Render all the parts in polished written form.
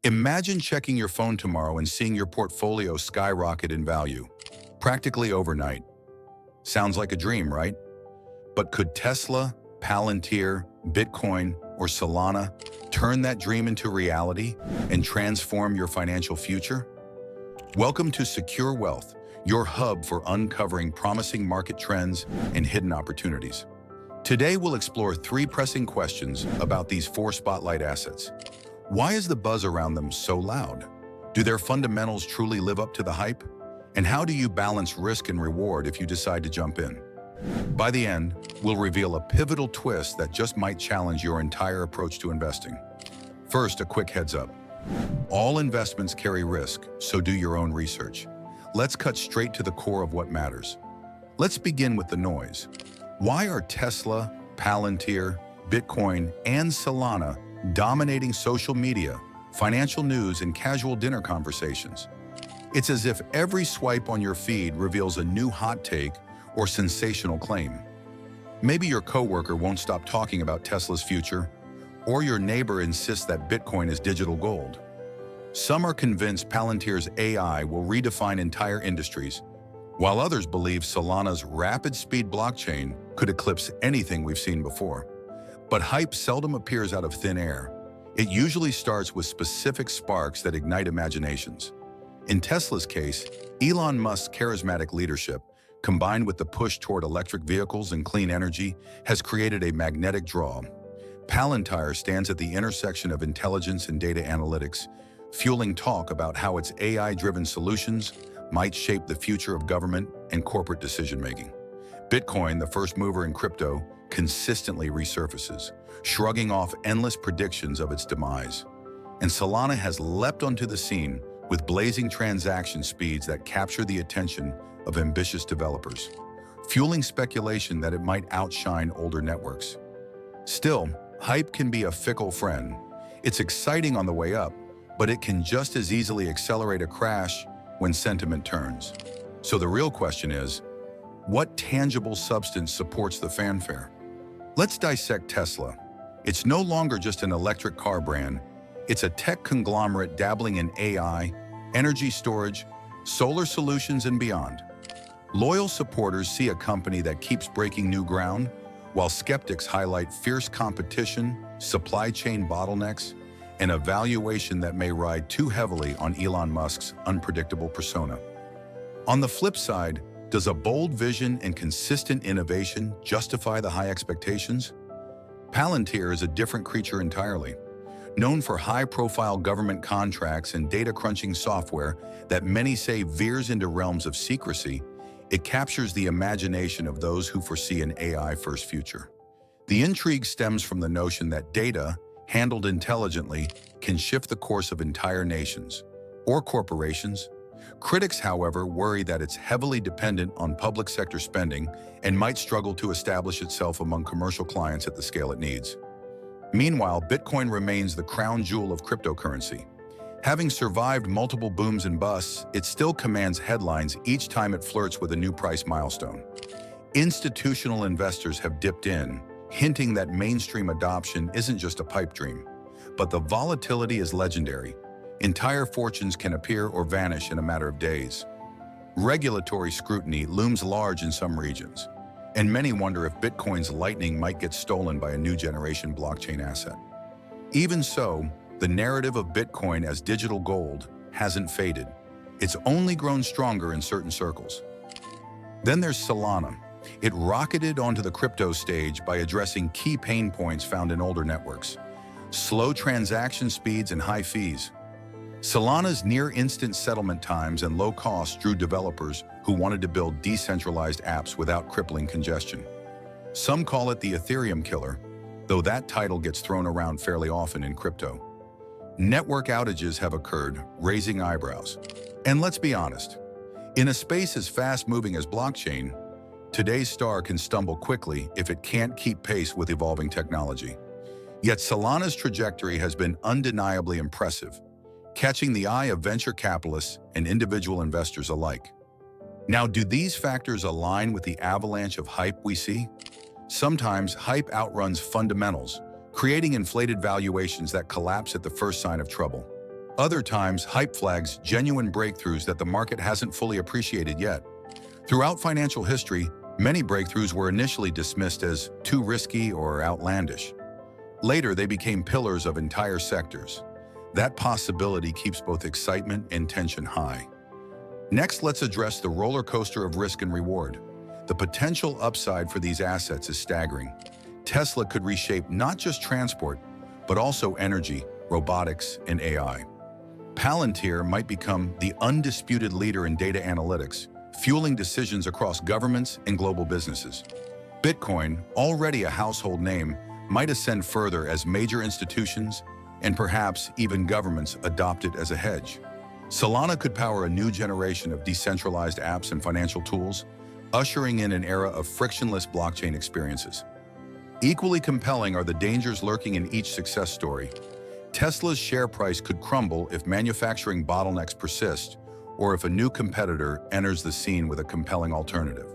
Imagine checking your phone tomorrow and seeing your portfolio skyrocket in value, practically overnight. Sounds like a dream, right? But could Tesla, Palantir, Bitcoin, or Solana turn that dream into reality and transform your financial future? Welcome to SecureWealth, your hub for uncovering promising market trends and hidden opportunities. Today, we'll explore three pressing questions about these four spotlight assets. Why is the buzz around them so loud? Do their fundamentals truly live up to the hype? And how do you balance risk and reward if you decide to jump in? By the end, we'll reveal a pivotal twist that just might challenge your entire approach to investing. First, a quick heads up. All investments carry risk, so do your own research. Let's cut straight to the core of what matters. Let's begin with the noise. Why are Tesla, Palantir, Bitcoin, and Solana dominating social media, financial news, and casual dinner conversations? It's as if every swipe on your feed reveals a new hot take or sensational claim. Maybe your coworker won't stop talking about Tesla's future, or your neighbor insists that Bitcoin is digital gold. Some are convinced Palantir's AI will redefine entire industries, while others believe Solana's rapid-speed blockchain could eclipse anything we've seen before. But hype seldom appears out of thin air. It usually starts with specific sparks that ignite imaginations. In Tesla's case, Elon Musk's charismatic leadership, combined with the push toward electric vehicles and clean energy, has created a magnetic draw. Palantir stands at the intersection of intelligence and data analytics, fueling talk about how its AI-driven solutions might shape the future of government and corporate decision-making. Bitcoin, the first mover in crypto, consistently resurfaces, shrugging off endless predictions of its demise. And Solana has leapt onto the scene with blazing transaction speeds that capture the attention of ambitious developers, fueling speculation that it might outshine older networks. Still, hype can be a fickle friend. It's exciting on the way up, but it can just as easily accelerate a crash when sentiment turns. So the real question is, what tangible substance supports the fanfare? Let's dissect Tesla. It's no longer just an electric car brand. It's a tech conglomerate dabbling in AI, energy storage, solar solutions, and beyond. Loyal supporters see a company that keeps breaking new ground, while skeptics highlight fierce competition, supply chain bottlenecks, and a valuation that may ride too heavily on Elon Musk's unpredictable persona. On the flip side, does a bold vision and consistent innovation justify the high expectations? Palantir is a different creature entirely. Known for high-profile government contracts and data-crunching software that many say veers into realms of secrecy, it captures the imagination of those who foresee an AI-first future. The intrigue stems from the notion that data, handled intelligently, can shift the course of entire nations or corporations. Critics, however, worry that it's heavily dependent on public sector spending and might struggle to establish itself among commercial clients at the scale it needs. Meanwhile, Bitcoin remains the crown jewel of cryptocurrency. Having survived multiple booms and busts, it still commands headlines each time it flirts with a new price milestone. Institutional investors have dipped in, hinting that mainstream adoption isn't just a pipe dream. But the volatility is legendary. Entire fortunes can appear or vanish in a matter of days. Regulatory scrutiny looms large in some regions, and many wonder if Bitcoin's lightning might get stolen by a new generation blockchain asset. Even so, the narrative of Bitcoin as digital gold hasn't faded. It's only grown stronger in certain circles. Then there's Solana. It rocketed onto the crypto stage by addressing key pain points found in older networks: slow transaction speeds and high fees. Solana's near-instant settlement times and low costs drew developers who wanted to build decentralized apps without crippling congestion. Some call it the Ethereum killer, though that title gets thrown around fairly often in crypto. Network outages have occurred, raising eyebrows. And let's be honest, in a space as fast-moving as blockchain, today's star can stumble quickly if it can't keep pace with evolving technology. Yet Solana's trajectory has been undeniably impressive, catching the eye of venture capitalists and individual investors alike. Now, do these factors align with the avalanche of hype we see? Sometimes hype outruns fundamentals, creating inflated valuations that collapse at the first sign of trouble. Other times, hype flags genuine breakthroughs that the market hasn't fully appreciated yet. Throughout financial history, many breakthroughs were initially dismissed as too risky or outlandish. Later, they became pillars of entire sectors. That possibility keeps both excitement and tension high. Next, let's address the roller coaster of risk and reward. The potential upside for these assets is staggering. Tesla could reshape not just transport, but also energy, robotics, and AI. Palantir might become the undisputed leader in data analytics, fueling decisions across governments and global businesses. Bitcoin, already a household name, might ascend further as major institutions and perhaps even governments adopt it as a hedge. Solana could power a new generation of decentralized apps and financial tools, ushering in an era of frictionless blockchain experiences. Equally compelling are the dangers lurking in each success story. Tesla's share price could crumble if manufacturing bottlenecks persist, or if a new competitor enters the scene with a compelling alternative.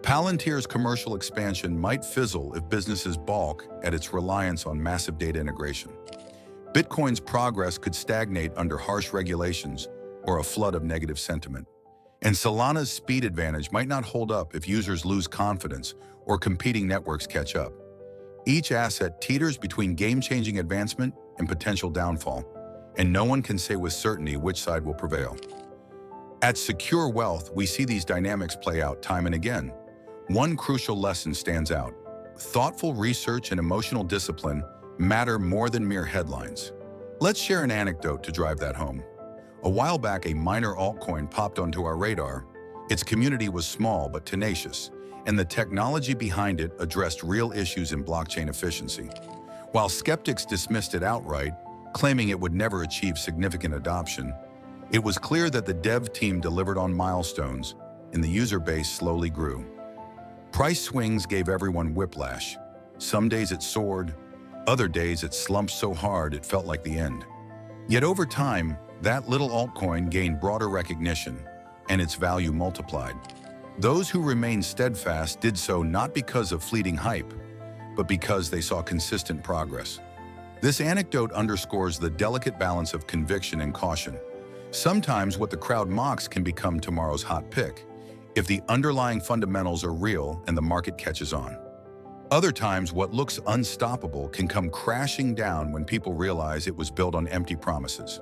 Palantir's commercial expansion might fizzle if businesses balk at its reliance on massive data integration. Bitcoin's progress could stagnate under harsh regulations or a flood of negative sentiment. And Solana's speed advantage might not hold up if users lose confidence or competing networks catch up. Each asset teeters between game-changing advancement and potential downfall, and no one can say with certainty which side will prevail. At SecureWealth, we see these dynamics play out time and again. One crucial lesson stands out. Thoughtful research and emotional discipline matter more than mere headlines. Let's share an anecdote to drive that home. A while back, a minor altcoin popped onto our radar. Its community was small but tenacious, and the technology behind it addressed real issues in blockchain efficiency. While skeptics dismissed it outright, claiming it would never achieve significant adoption, it was clear that the dev team delivered on milestones, and the user base slowly grew. Price swings gave everyone whiplash. Some days it soared, other days it slumped so hard it felt like the end. Yet over time, that little altcoin gained broader recognition, and its value multiplied. Those who remained steadfast did so not because of fleeting hype, but because they saw consistent progress. This anecdote underscores the delicate balance of conviction and caution. Sometimes what the crowd mocks can become tomorrow's hot pick, if the underlying fundamentals are real and the market catches on. Other times, what looks unstoppable can come crashing down when people realize it was built on empty promises.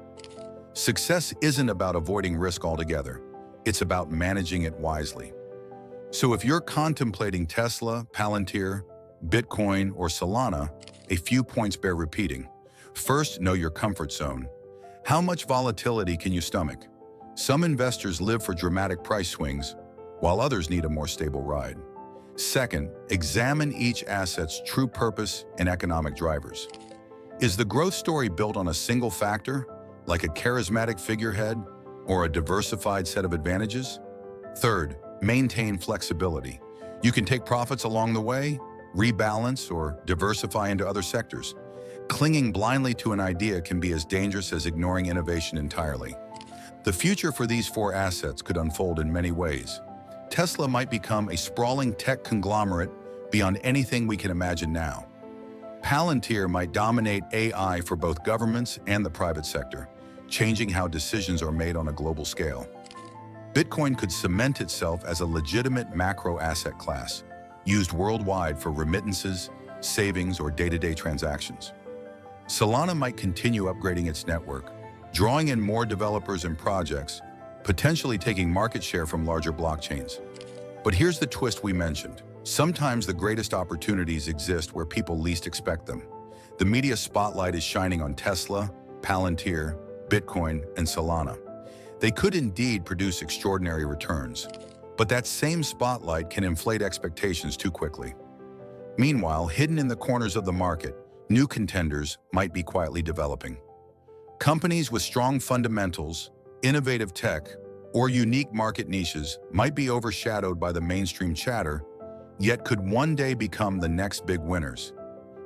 Success isn't about avoiding risk altogether. It's about managing it wisely. So if you're contemplating Tesla, Palantir, Bitcoin, or Solana, a few points bear repeating. First, know your comfort zone. How much volatility can you stomach? Some investors live for dramatic price swings, while others need a more stable ride. Second, examine each asset's true purpose and economic drivers. Is the growth story built on a single factor, like a charismatic figurehead or a diversified set of advantages? Third, maintain flexibility. You can take profits along the way, rebalance, or diversify into other sectors. Clinging blindly to an idea can be as dangerous as ignoring innovation entirely. The future for these four assets could unfold in many ways. Tesla might become a sprawling tech conglomerate beyond anything we can imagine now. Palantir might dominate AI for both governments and the private sector, changing how decisions are made on a global scale. Bitcoin could cement itself as a legitimate macro asset class, used worldwide for remittances, savings, or day-to-day transactions. Solana might continue upgrading its network, drawing in more developers and projects, potentially taking market share from larger blockchains. But here's the twist we mentioned. Sometimes the greatest opportunities exist where people least expect them. The media spotlight is shining on Tesla, Palantir, Bitcoin, and Solana. They could indeed produce extraordinary returns, but that same spotlight can inflate expectations too quickly. Meanwhile, hidden in the corners of the market, new contenders might be quietly developing. Companies with strong fundamentals, innovative tech, or unique market niches might be overshadowed by the mainstream chatter, yet could one day become the next big winners.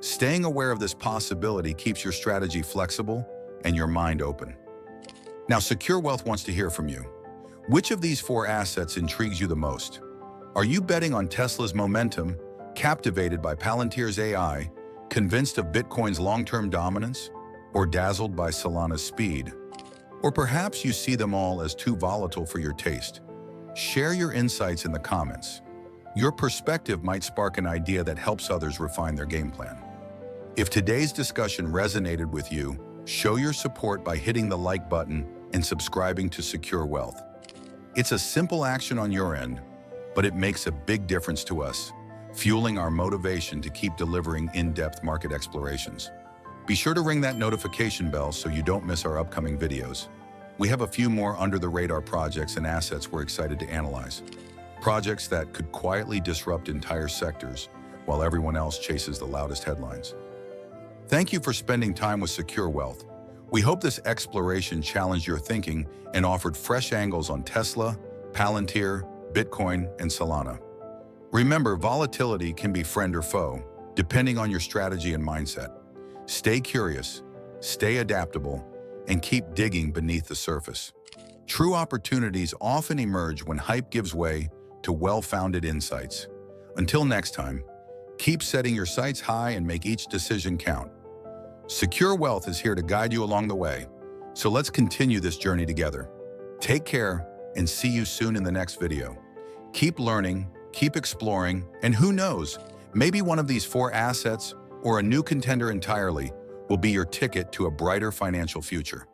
Staying aware of this possibility keeps your strategy flexible and your mind open. Now, SecureWealth wants to hear from you. Which of these four assets intrigues you the most? Are you betting on Tesla's momentum, captivated by Palantir's AI, convinced of Bitcoin's long-term dominance, or dazzled by Solana's speed? Or perhaps you see them all as too volatile for your taste. Share your insights in the comments. Your perspective might spark an idea that helps others refine their game plan. If today's discussion resonated with you, show your support by hitting the like button and subscribing to SecureWealth. It's a simple action on your end, but it makes a big difference to us, fueling our motivation to keep delivering in-depth market explorations. Be sure to ring that notification bell so you don't miss our upcoming videos. We have a few more under-the-radar projects and assets we're excited to analyze. Projects that could quietly disrupt entire sectors while everyone else chases the loudest headlines. Thank you for spending time with SecureWealth. We hope this exploration challenged your thinking and offered fresh angles on Tesla, Palantir, Bitcoin, and Solana. Remember, volatility can be friend or foe, depending on your strategy and mindset. Stay curious, stay adaptable, and keep digging beneath the surface. True opportunities often emerge when hype gives way to well-founded insights. Until next time, keep setting your sights high and make each decision count. SecureWealth is here to guide you along the way, so let's continue this journey together. Take care and see you soon in the next video. Keep learning, keep exploring, and who knows, maybe one of these 4 assets or a new contender entirely will be your ticket to a brighter financial future.